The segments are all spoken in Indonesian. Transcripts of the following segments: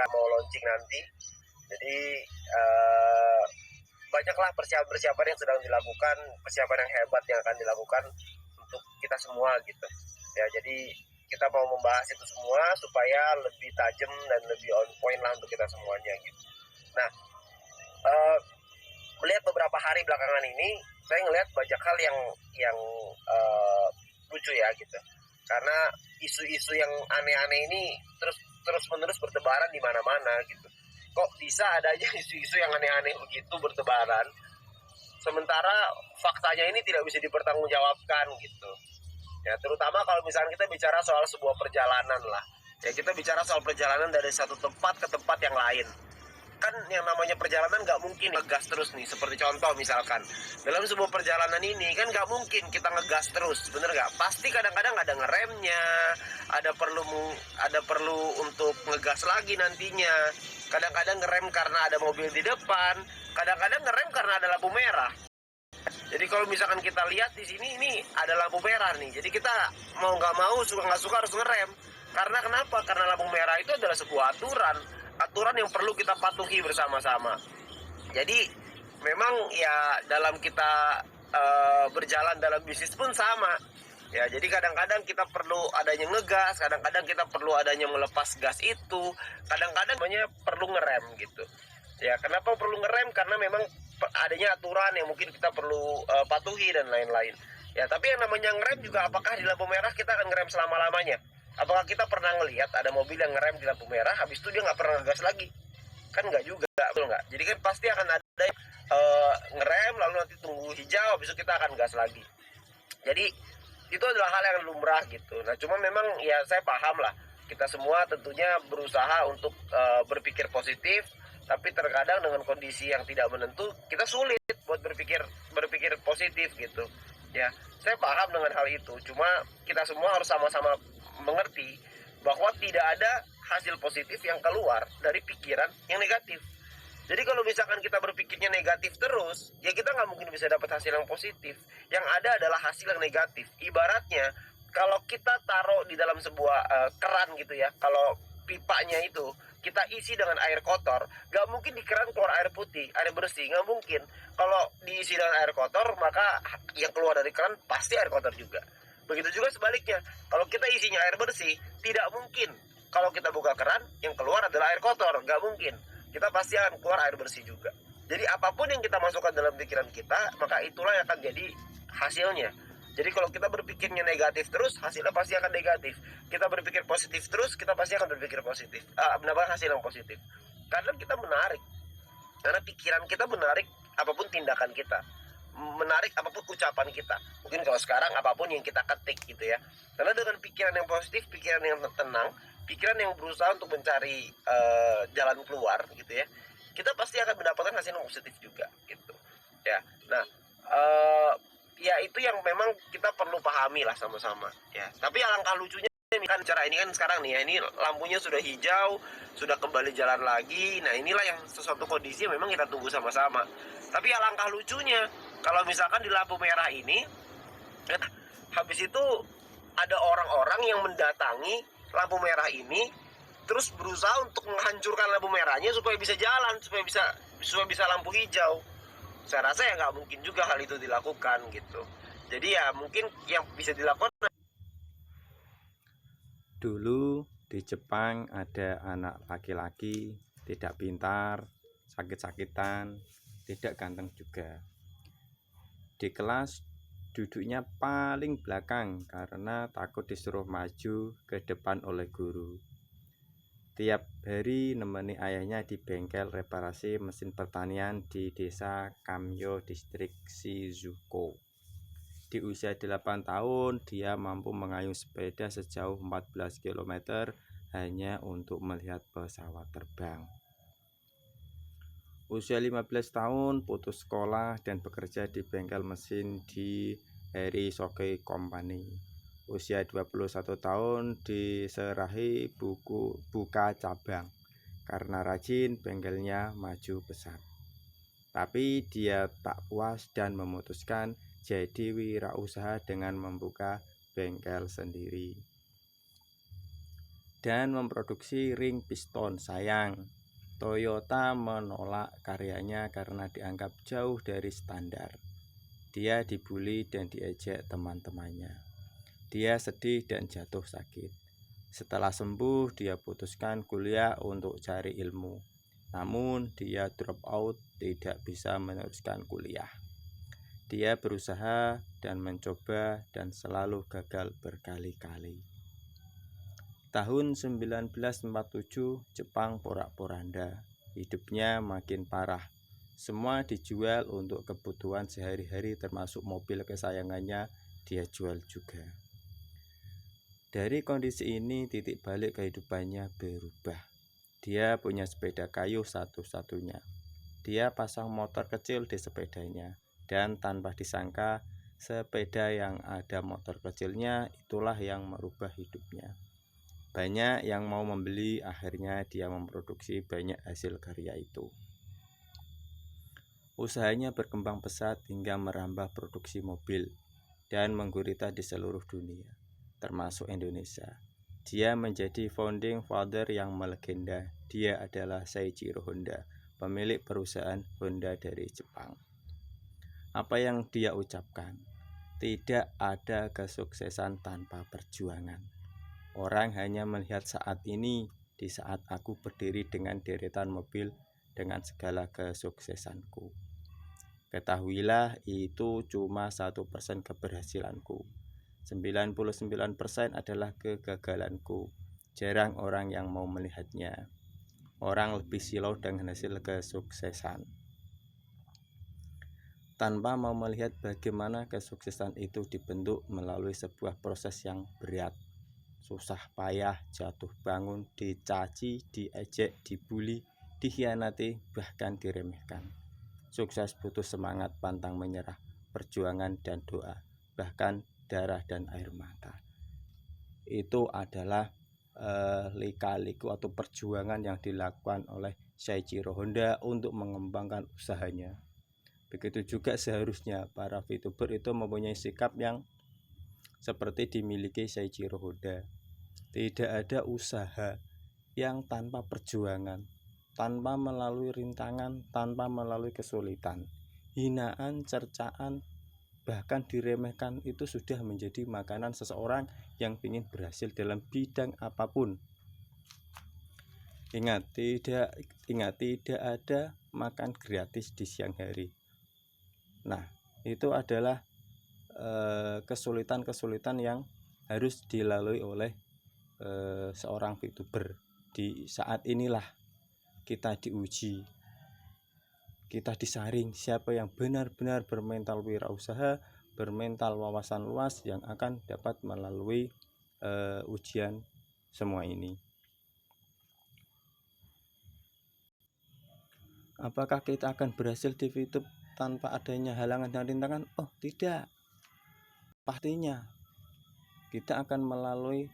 mau launching nanti. Jadi banyaklah persiapan-persiapan yang sedang dilakukan, persiapan yang hebat yang akan dilakukan untuk kita semua gitu. Ya, jadi kita mau membahas itu semua supaya lebih tajam dan lebih on point lah untuk kita semuanya gitu. Nah, melihat beberapa hari belakangan ini, saya ngelihat banyak hal yang lucu ya gitu. Karena isu-isu yang aneh-aneh ini terus menerus bertebaran di mana-mana gitu. Kok bisa ada aja isu-isu yang aneh-aneh begitu bertebaran, sementara faktanya ini tidak bisa dipertanggungjawabkan gitu. Ya, terutama kalau misalnya kita bicara soal sebuah perjalanan lah. Ya, kita bicara soal perjalanan dari satu tempat ke tempat yang lain. Kan yang namanya perjalanan nggak mungkin ngegas terus nih. Seperti contoh misalkan, dalam sebuah perjalanan ini kan nggak mungkin kita ngegas terus, bener nggak? Pasti kadang-kadang ada ngeremnya, ada perlu untuk ngegas lagi nantinya. Kadang-kadang ngerem karena ada mobil di depan, kadang-kadang ngerem karena ada lampu merah. Jadi kalau misalkan kita lihat di sini ini ada lampu merah nih. Jadi kita mau nggak mau, suka nggak suka harus ngerem. Karena kenapa? Karena lampu merah itu adalah sebuah aturan yang perlu kita patuhi bersama-sama. Jadi memang ya dalam kita berjalan dalam bisnis pun sama. Ya, jadi kadang-kadang kita perlu adanya ngegas, kadang-kadang kita perlu adanya melepas gas itu, kadang-kadang perlu ngerem gitu. Ya, kenapa perlu ngerem? Karena memang adanya aturan yang mungkin kita perlu patuhi dan lain-lain. Ya, tapi yang namanya ngerem juga, apakah di lampu merah kita akan ngerem selama-lamanya? Apakah kita pernah ngelihat ada mobil yang ngerem di lampu merah, habis itu dia nggak pernah ngegas lagi? Kan nggak juga, betul nggak? Jadi kan pasti akan ada yang ngerem, lalu nanti tunggu hijau, habis itu kita akan gas lagi. Jadi itu adalah hal yang lumrah gitu. Nah, cuma memang ya saya paham lah, kita semua tentunya berusaha untuk berpikir positif, tapi terkadang dengan kondisi yang tidak menentu kita sulit buat berpikir positif gitu. Ya, saya paham dengan hal itu. Cuma kita semua harus sama-sama mengerti bahwa tidak ada hasil positif yang keluar dari pikiran yang negatif. Jadi kalau misalkan kita berpikirnya negatif terus, ya kita nggak mungkin bisa dapat hasil yang positif. Yang ada adalah hasil yang negatif. Ibaratnya, kalau kita taruh di dalam sebuah keran gitu ya, kalau pipanya itu kita isi dengan air kotor, nggak mungkin di keran keluar air putih, air bersih, nggak mungkin. Kalau diisi dengan air kotor, maka yang keluar dari keran pasti air kotor juga. Begitu juga sebaliknya, kalau kita isinya air bersih, tidak mungkin kalau kita buka keran, yang keluar adalah air kotor, nggak mungkin. Kita pasti akan keluar air bersih juga. Jadi apapun yang kita masukkan dalam pikiran kita, maka itulah yang akan jadi hasilnya. Jadi kalau kita berpikirnya negatif terus, hasilnya pasti akan negatif. Kita berpikir positif terus, kita pasti akan berpikir positif. Mendapatkan hasil yang positif. Karena kita menarik. Karena pikiran kita menarik apapun tindakan kita. Menarik apapun ucapan kita. Mungkin kalau sekarang apapun yang kita ketik gitu ya. Karena dengan pikiran yang positif, pikiran yang tenang, pikiran yang berusaha untuk mencari jalan keluar gitu ya, kita pasti akan mendapatkan hasil yang positif juga gitu ya. Nah, ya itu yang memang kita perlu pahami lah sama-sama ya. Tapi alangkah lucunya kan cara ini kan sekarang nih ya, ini lampunya sudah hijau, sudah kembali jalan lagi. Nah, inilah yang sesuatu kondisi yang memang kita tunggu sama-sama. Tapi alangkah lucunya kalau misalkan di lampu merah ini habis itu ada orang-orang yang mendatangi lampu merah ini, terus berusaha untuk menghancurkan lampu merahnya supaya bisa jalan, supaya bisa lampu hijau. Saya rasa ya nggak mungkin juga hal itu dilakukan gitu. Jadi ya mungkin yang bisa dilakukan. Dulu di Jepang ada anak laki-laki tidak pintar, sakit-sakitan, tidak ganteng juga. Di kelas duduknya paling belakang karena takut disuruh maju ke depan oleh guru. Tiap hari nemeni ayahnya di bengkel reparasi mesin pertanian di desa Kamyo, distrik Shizuko. Di usia 8 tahun, dia mampu mengayuh sepeda sejauh 14 km hanya untuk melihat pesawat terbang. Usia 15 tahun, putus sekolah dan bekerja di bengkel mesin di Herisoke Company. Usia 21 tahun, diserahi buka cabang. Karena rajin, bengkelnya maju pesat. Tapi dia tak puas dan memutuskan jadi wirausaha dengan membuka bengkel sendiri. dan memproduksi ring piston. Sayang, Toyota menolak karyanya karena dianggap jauh dari standar. Dia dibully dan diejek teman-temannya. Dia sedih dan jatuh sakit. Setelah sembuh, dia putuskan kuliah untuk cari ilmu. Namun, dia drop out, tidak bisa meneruskan kuliah. Dia berusaha dan mencoba dan selalu gagal berkali-kali. Tahun 1947, Jepang porak-poranda. Hidupnya makin parah. Semua dijual untuk kebutuhan sehari-hari, termasuk mobil kesayangannya dia jual juga. Dari kondisi ini, titik balik kehidupannya berubah. Dia punya sepeda kayu satu-satunya. Dia pasang motor kecil di sepedanya, dan tanpa disangka, sepeda yang ada motor kecilnya itulah yang merubah hidupnya. Banyak yang mau membeli, akhirnya dia memproduksi banyak hasil karya itu. Usahanya berkembang pesat hingga merambah produksi mobil dan menggurita di seluruh dunia, termasuk Indonesia. Dia menjadi founding father yang melegenda. Dia adalah Seiichiro Honda, pemilik perusahaan Honda dari Jepang. Apa yang dia ucapkan? Tidak ada kesuksesan tanpa perjuangan. Orang hanya melihat saat ini, di saat aku berdiri dengan deretan mobil dengan segala kesuksesanku. Ketahuilah, itu cuma 1% keberhasilanku. 99% adalah kegagalanku. Jarang orang yang mau melihatnya. Orang lebih silau dengan hasil kesuksesan, tanpa mau melihat bagaimana kesuksesan itu dibentuk melalui sebuah proses yang berat, susah payah, jatuh bangun, dicaci, diejek, dibully, dikhianati, bahkan diremehkan. Sukses butuh semangat, pantang menyerah, perjuangan dan doa, bahkan darah dan air mata. Itu adalah lika-liku atau perjuangan yang dilakukan oleh Seiichiro Honda untuk mengembangkan usahanya. Begitu juga seharusnya para VTuber itu mempunyai sikap yang seperti dimiliki Seiichiro Honda. Tidak ada usaha yang tanpa perjuangan, tanpa melalui rintangan, tanpa melalui kesulitan. Hinaan, cercaan, bahkan diremehkan itu sudah menjadi makanan seseorang yang ingin berhasil dalam bidang apapun. Ingat, tidak ada makan gratis di siang hari. Nah, itu adalah kesulitan-kesulitan yang harus dilalui oleh seorang VTuber. Di saat inilah kita diuji, kita disaring siapa yang benar-benar bermental wirausaha, bermental wawasan luas yang akan dapat melalui ujian semua ini. Apakah kita akan berhasil di VTube tanpa adanya halangan dan rintangan? Oh, tidak. Pastinya kita akan melalui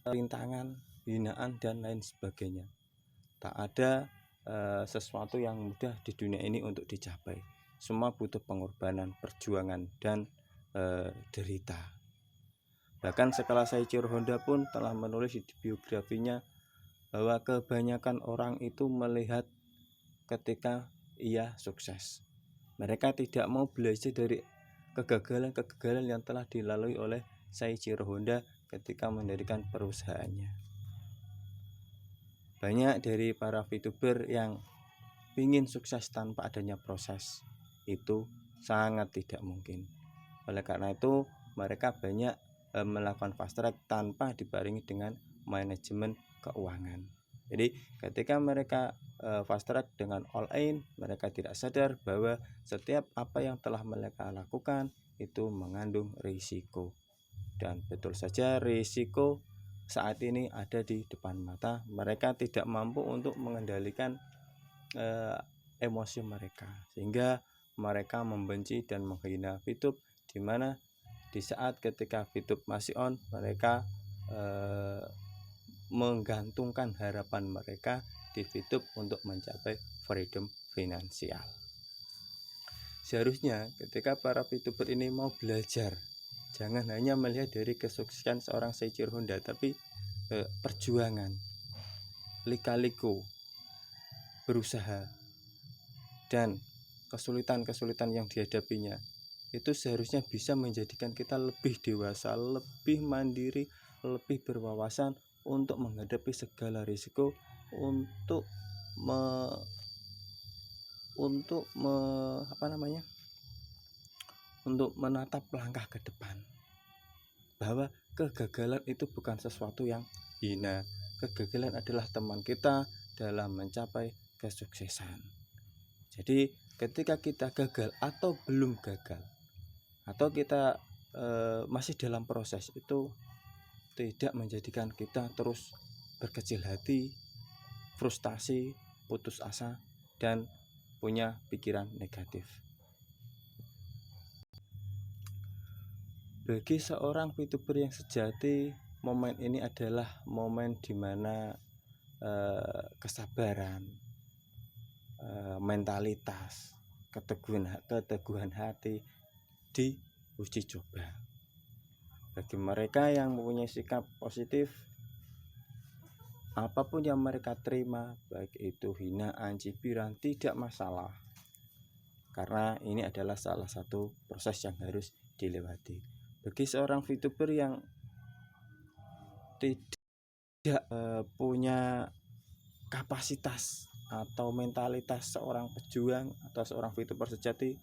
rintangan, hinaan, dan lain sebagainya. Tak ada sesuatu yang mudah di dunia ini untuk dicapai. Semua butuh pengorbanan, perjuangan, dan derita. Bahkan sekelas Seiichiro Honda pun telah menulis di biografinya bahwa kebanyakan orang itu melihat ketika ia sukses. Mereka tidak mau belajar dari kegagalan-kegagalan yang telah dilalui oleh Seiichiro Honda ketika mendirikan perusahaannya. Banyak dari para VTuber yang ingin sukses tanpa adanya proses, itu sangat tidak mungkin. Oleh karena itu, mereka banyak melakukan fast track tanpa dibarengi dengan manajemen keuangan. Jadi ketika mereka fast track dengan all in, mereka tidak sadar bahwa setiap apa yang telah mereka lakukan itu mengandung risiko. Dan betul saja, risiko saat ini ada di depan mata. Mereka tidak mampu untuk mengendalikan emosi mereka, sehingga mereka membenci dan menghina VTube, di mana di saat ketika VTube masih on, mereka menggantungkan harapan mereka di VTube untuk mencapai freedom finansial. Seharusnya ketika para VTuber ini mau belajar, jangan hanya melihat dari kesuksesan seorang Seiichiro Honda, tapi perjuangan, lika-liku, berusaha, dan kesulitan-kesulitan yang dihadapinya itu seharusnya bisa menjadikan kita lebih dewasa, lebih mandiri, lebih berwawasan untuk menghadapi segala risiko, untuk untuk menatap langkah ke depan. Bahwa kegagalan itu bukan sesuatu yang hina. Kegagalan adalah teman kita dalam mencapai kesuksesan. Jadi ketika kita gagal atau belum gagal, atau kita masih dalam proses, itu tidak menjadikan kita terus berkecil hati, frustasi, putus asa, dan punya pikiran negatif. Bagi seorang VTuber yang sejati, momen ini adalah momen dimana kesabaran, mentalitas, keteguhan hati diuji coba. Bagi mereka yang mempunyai sikap positif, apapun yang mereka terima, baik itu hinaan, cibiran, tidak masalah, karena ini adalah salah satu proses yang harus dilewati. Bagi seorang VTuber yang tidak punya kapasitas atau mentalitas seorang pejuang atau seorang VTuber sejati,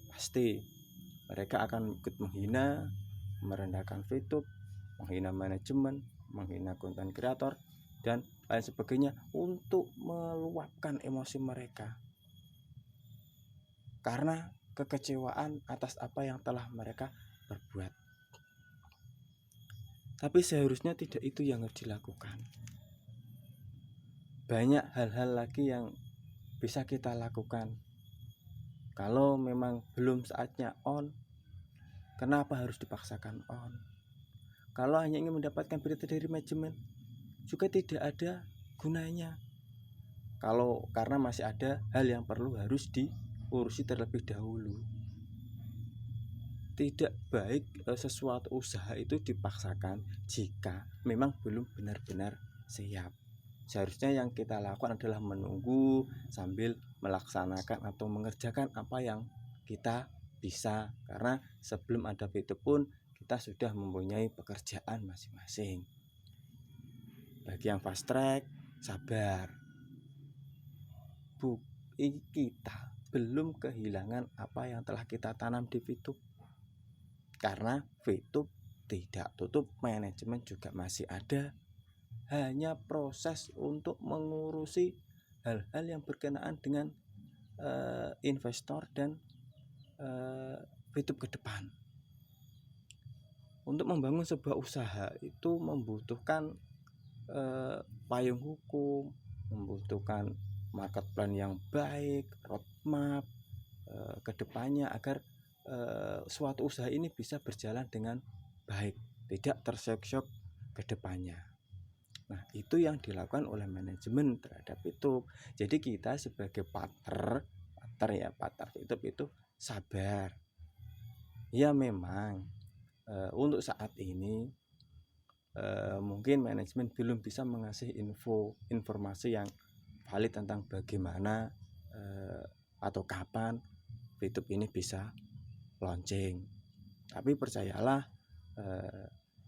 pasti mereka akan ikut menghina, merendahkan VTube, menghina manajemen, menghina konten kreator, dan lain sebagainya untuk meluapkan emosi mereka karena kekecewaan atas apa yang telah mereka berbuat. Tapi seharusnya tidak itu yang harus dilakukan. Banyak hal-hal lagi yang bisa kita lakukan. Kalau memang belum saatnya on, kenapa harus dipaksakan on? Kalau hanya ingin mendapatkan berita dari manajemen, juga tidak ada gunanya. Karena masih ada hal yang perlu harus diurusi terlebih dahulu. Tidak baik sesuatu usaha itu dipaksakan jika memang belum benar-benar siap. Seharusnya yang kita lakukan adalah menunggu sambil melaksanakan atau mengerjakan apa yang kita bisa, karena sebelum ada itu pun kita sudah mempunyai pekerjaan masing-masing. Bagi yang fast track, sabar. Kita belum kehilangan apa yang telah kita tanam di VTube, karena VTube tidak tutup, manajemen juga masih ada. Hanya proses untuk mengurusi hal-hal yang berkenaan dengan investor dan VTube ke depan. Untuk membangun sebuah usaha itu membutuhkan payung hukum, membutuhkan market plan yang baik, roadmap ke depannya agar suatu usaha ini bisa berjalan dengan baik, tidak tersyok-syok ke depannya. Nah, itu yang dilakukan oleh manajemen terhadap itu. Jadi kita sebagai partner YouTube itu sabar. Ya memang untuk saat ini mungkin manajemen belum bisa mengasih informasi yang valid tentang bagaimana atau kapan YouTube ini bisa launching. Tapi percayalah,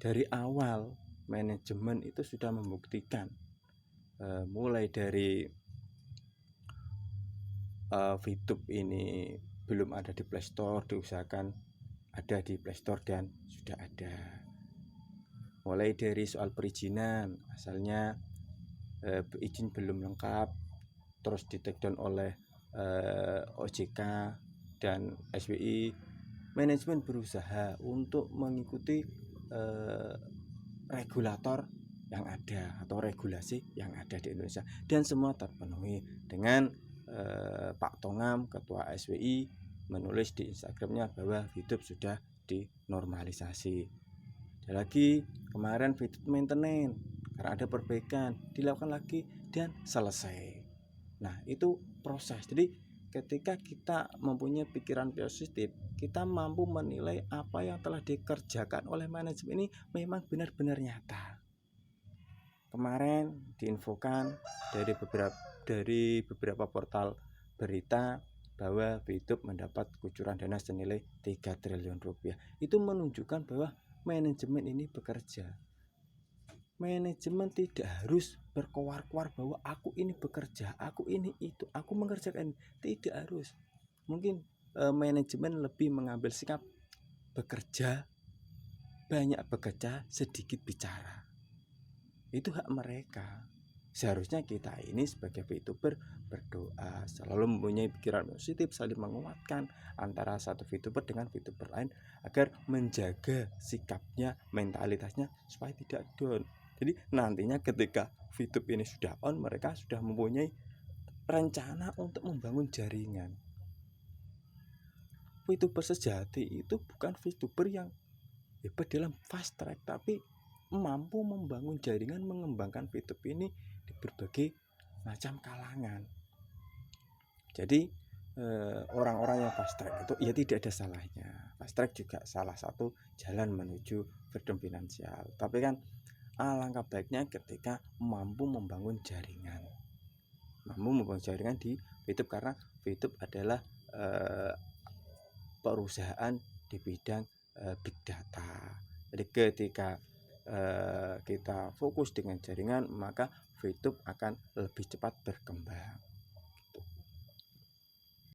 dari awal manajemen itu sudah membuktikan, mulai dari VTube ini belum ada di Play Store, diusahakan ada di Play Store dan sudah ada. Mulai dari soal perizinan, asalnya izin belum lengkap, terus di take down oleh OJK dan SWI. Manajemen berusaha untuk mengikuti regulator yang ada atau regulasi yang ada di Indonesia, dan semua terpenuhi dengan Pak Tongam, Ketua SWI, menulis di Instagramnya bahwa VTube sudah dinormalisasi. Dan lagi kemarin VTube maintenance karena ada perbaikan, dilakukan lagi dan selesai. Nah, itu proses. Jadi ketika kita mempunyai pikiran positif, kita mampu menilai apa yang telah dikerjakan oleh manajemen ini memang benar-benar nyata. kemarin diinfokan dari beberapa portal berita bahwa YouTube mendapat kucuran dana senilai 3 triliun rupiah. Itu menunjukkan bahwa manajemen ini bekerja. Manajemen tidak harus berkoar-koar bahwa aku ini bekerja, aku ini itu, aku mengerjakan. Tidak harus. Mungkin manajemen lebih mengambil sikap bekerja, banyak bekerja, sedikit bicara. Itu hak mereka. Seharusnya kita ini sebagai VTuber berdoa, selalu mempunyai pikiran positif, saling menguatkan antara satu VTuber dengan VTuber lain agar menjaga sikapnya, mentalitasnya supaya tidak down. Jadi nantinya ketika VTuber ini sudah on, mereka sudah mempunyai rencana untuk membangun jaringan. VTuber sejati itu bukan VTuber yang hebat dalam fast track, tapi mampu membangun jaringan, mengembangkan VTuber ini di berbagai macam kalangan. Jadi orang-orang yang fast track itu ya tidak ada salahnya. Fast track juga salah satu jalan menuju freedom finansial. Tapi kan alangkah baiknya ketika mampu membangun jaringan. Di VTuber, karena VTuber adalah perusahaan di bidang big data. Jadi ketika kita fokus dengan jaringan, maka VTuber akan lebih cepat berkembang.